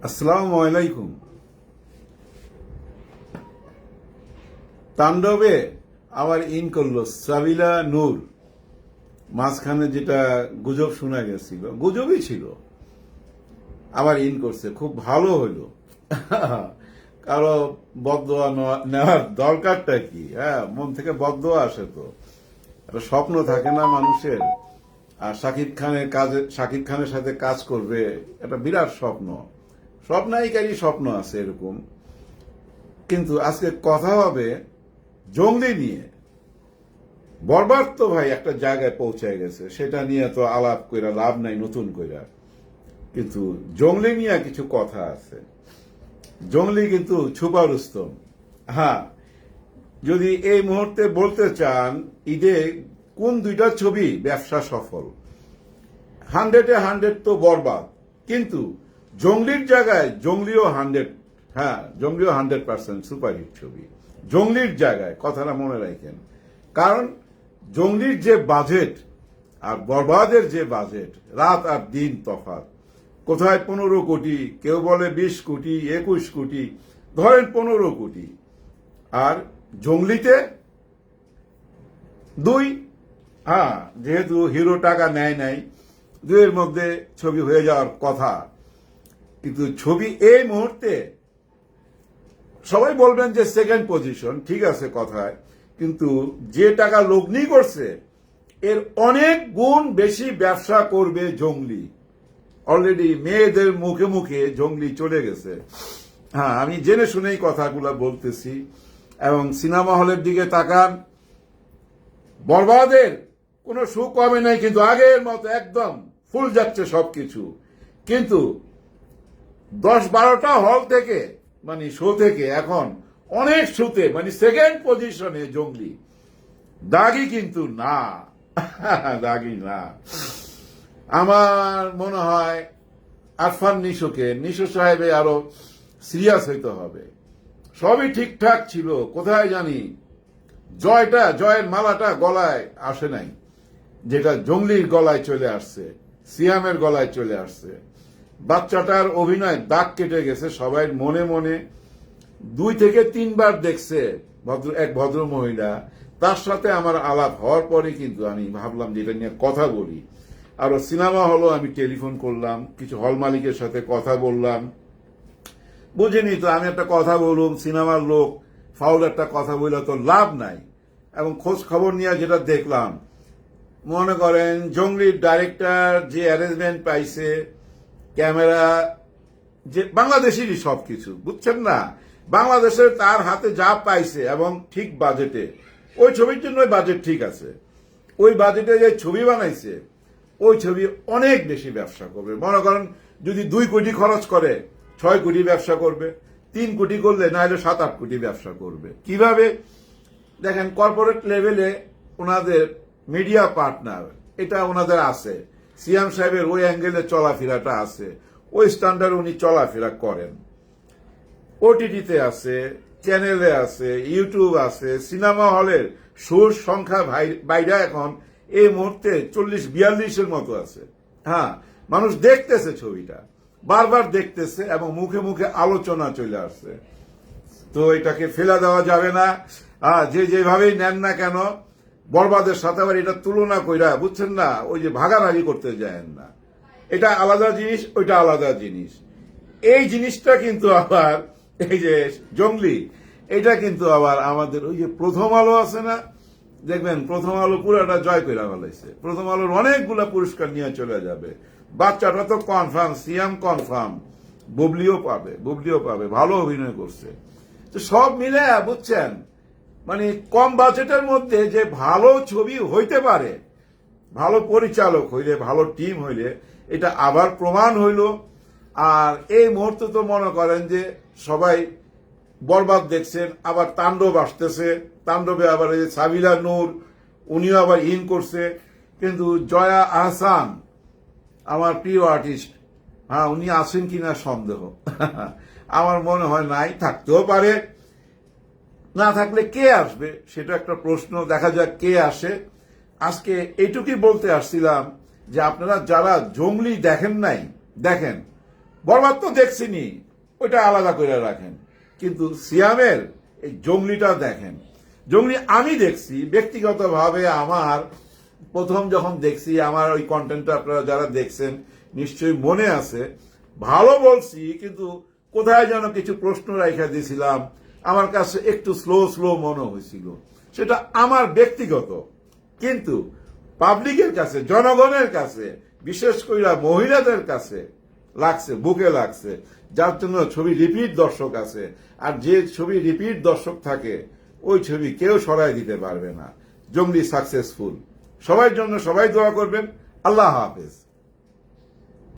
আসসালামু আলাইকুম। তাণ্ডবে আবার ইন করলো সাবিলা নূর। মাঝখানে যেটা গুজব শোনা গেছিল, গুজবই ছিল, আবার ইন করছে। খুব ভালো হইল। কারো বদদোয়া নেওয়ার দরকারটা কি? হ্যাঁ, মন থেকে বদদোয়া আসে তো। একটা স্বপ্ন থাকে না মানুষের। আর শাকিব খানের সাথে কাজ করবে, একটা বিরাট স্বপ্ন। সব নায়িকারই স্বপ্ন আছে এরকম। কিন্তু আজকে কথা হবে জঙ্গলি নিয়ে। বরবাদ তো ভাই একটা জায়গায় পৌঁছায় গেছে, সেটা নিয়ে তো আলাপ কইরা লাভ নাই নতুন কইরা। কিন্তু জঙ্গলি নিয়ে কিছু কথা আছে। জঙ্গলি কিন্তু ছুপা রুস্তম। হ্যাঁ, যদি এই মুহূর্তে বলতে চান ঈদে কোন দুইটা ছবি ব্যবসা সফল, 100-100 তো বরবাদ, কিন্তু জঙ্গলির জায়গায় জঙ্গলিও 100। হ্যাঁ, জঙ্গলিও 100% সুপারহিট ছবি। জঙ্গলির জায়গায় কথাটা মনে রাখেন। কারণ জঙ্গলির যে বাজেট আর বরবাদের যে বাজেট, রাত আর দিন তফাৎ। কোথায় 15 কোটি, কেউ বলে 20 কোটি, 21 কোটি, ধরেন 15 কোটি। আর জঙ্গলিতে 2। হ্যাঁ, যেহেতু হিরো টাকা নেয় নাই, 2-এর মধ্যে ছবি হয়ে যাওয়ার কথা। কিন্তু ছবি এই মুহূর্তে সবাই বলবেন যে সেকেন্ড পজিশন, ঠিক আছে কথায়, কিন্তু যে টাকা লগ্নি করছে এর অনেক গুণ বেশি ব্যবসা করবে জঙ্গলি। অলরেডি মেয়েদের মুখে মুখে জঙ্গলি চলে গেছে। হ্যাঁ, আমি জেনে শুনেই কথাগুলো বলতেছি। এবং সিনেমা হলের দিকে তাকান, বরবাদের কোনো শো কমে নাই, কিন্তু আগের মতো একদম ফুল যাচ্ছে সবকিছু। কিন্তু 10-12টা হল থেকে, মানে শো থেকে এখন অনেক শোতে মানে সেকেন্ড পজিশনে জঙ্গলি। দাগি কিন্তু না। দাগি না। আমার মনে হয় আরফান নিশো সাহেবে আরো সিরিয়াস হইতে হবে। সবই ঠিকঠাক ছিল, কোথায় জানি জয়ের মালাটা গলায় আসে নাই, যেটা জঙ্গলির গলায় চলে আসছে, সিয়ামের গলায় চলে আসছে। বাচ্চাটার অভিনয় দাগ কেটে গেছে সবাই মনে মনে। 2 থেকে 3 বার দেখছে এক ভদ্র মহিলা। তার সাথে আমার আলাপ হওয়ার পরে কিন্তু আমি ভাবলাম যে এটা নিয়ে কথা বলি। আরো সিনেমা হলো আমি টেলিফোন করলাম, কিছু হল মালিকের সাথে কথা বললাম। বুঝিনি তো, আমি একটা কথা বলুম, সিনেমার লোক ফাউল একটা কথা বললে তো লাভ নাই। এবং খোঁজ খবর নিয়ে যেটা দেখলাম, মনে করেন জঙ্গলির ডাইরেক্টর যে অ্যারেঞ্জমেন্ট পাইছে, ক্যামেরা যে বাংলাদেশেরই সবকিছু, বুঝছেন না, বাংলাদেশের তার হাতে যা পাইছে এবং ঠিক বাজেটে, ওই ছবির জন্য বাজেট ঠিক আছে। ওই বাজেটে যে ছবি বানাইছে, ওই ছবি অনেক বেশি ব্যবসা করবে। মনে করেন যদি 2 কোটি খরচ করে 6 কোটি ব্যবসা করবে, 3 কোটি করলে না হলে 7-8 কোটি ব্যবসা করবে। কিভাবে দেখেন, কর্পোরেট লেভেলে ওনাদের মিডিয়া পার্টনার এটা ওনাদের আছে। সিয়াম সাহেবের ওই অ্যাঙ্গেলে চলাফেরাটা আছে, ওই স্ট্যান্ডার্ড উনি চলাফেরা করেন। ওটিটিতে আছে, চ্যানেলে আছে, ইউটিউব আছে, সিনেমা হলের শোর সংখ্যা বাইরে এখন এই মুহূর্তে 40-42-এর মতো আছে। হ্যাঁ, মানুষ দেখতেছে ছবিটা, বারবার দেখতেছে এবং মুখে মুখে আলোচনা চলে আসছে। তো এটাকে ফেলা দেওয়া যাবে না। যে যেভাবেই নেন না কেন, বরবাদের সাথে আবার এটা তুলনা কইরা, বুঝছেন না, ওই যে ভাগাভাগি করতে যায় না। এটা আলাদা জিনিস, ওইটা আলাদা জিনিস। এই জিনিসটা কিন্তু আবার এই যে জঙ্গলি, এটা কিন্তু আবার আমাদের ওই যে প্রথম আলো আছে না, দেখবেন প্রথম আলো পুরাটা জয় কইরা ফেলাইছে। প্রথম আলোর অনেকগুলা পুরস্কার নিয়ে চলে যাবে। বাচ্চাটা তো কনফার্ম, সিয়াম কনফার্ম, বুবলিও পাবে, ভালো অভিনয় করছে। তো সব মিলে বুঝছেন, মানে কম বাজেটের মধ্যে যে ভালো ছবি হইতে পারে, ভালো পরিচালক হইলে, ভালো টিম হইলে, এটা আবার প্রমাণ হইল। আর এই মুহূর্তে তো মনে করেন যে সবাই বরবাদ দেখছেন, আবার তাণ্ডব আসতেছে। তাণ্ডবে আবার এই সাবিলা নূর, উনিও আবার ইন করছে। কিন্তু জয়া আহসান আমার প্রিয় আর্টিস্ট, হ্যাঁ, উনি আছেন কিনা সন্দেহ। আমার মনে হয় নাই, থাকতেও পারে। না থাকলে কে আসবে সেটা একটা প্রশ্ন। দেখা যাক কে আসে। আজকে এইটুকুই বলতে আসছিলাম যে আপনারা যারা জঙ্গলি দেখেন নাই, দেখেন, বরবাদ তো দেখছিনি, ওইটা আলাদা করে রাখেন, কিন্তু সিয়ামের এই জঙ্গলিটা দেখেন। জঙ্গলি আমি দেখছি ব্যক্তিগতভাবে, আমার প্রথম যখন দেখছি, আমার ওই কন্টেন্টটা আপনারা যারা দেখছেন নিশ্চয়ই মনে আছে, ভালো বলছি, কিন্তু কোথায় যেন কিছু প্রশ্ন রেখে দিয়েছিলাম, আমার কাছে একটু স্লো মনে হয়েছিল, সেটা আমার ব্যক্তিগত। কিন্তু পাবলিকের কাছে, জনগণের কাছে, বিশেষ করে মহিলাদের কাছে লাগছে, বুকে লাগছে, যার জন্য ছবি রিপিট দর্শক আছে। আর যে ছবি রিপিট দর্শক থাকে, ওই ছবি কেউ সরাই দিতে পারবে না। জঙ্গলি সাকসেসফুল। সবার জন্য সবাই দোয়া করবেন। আল্লাহ হাফেজ।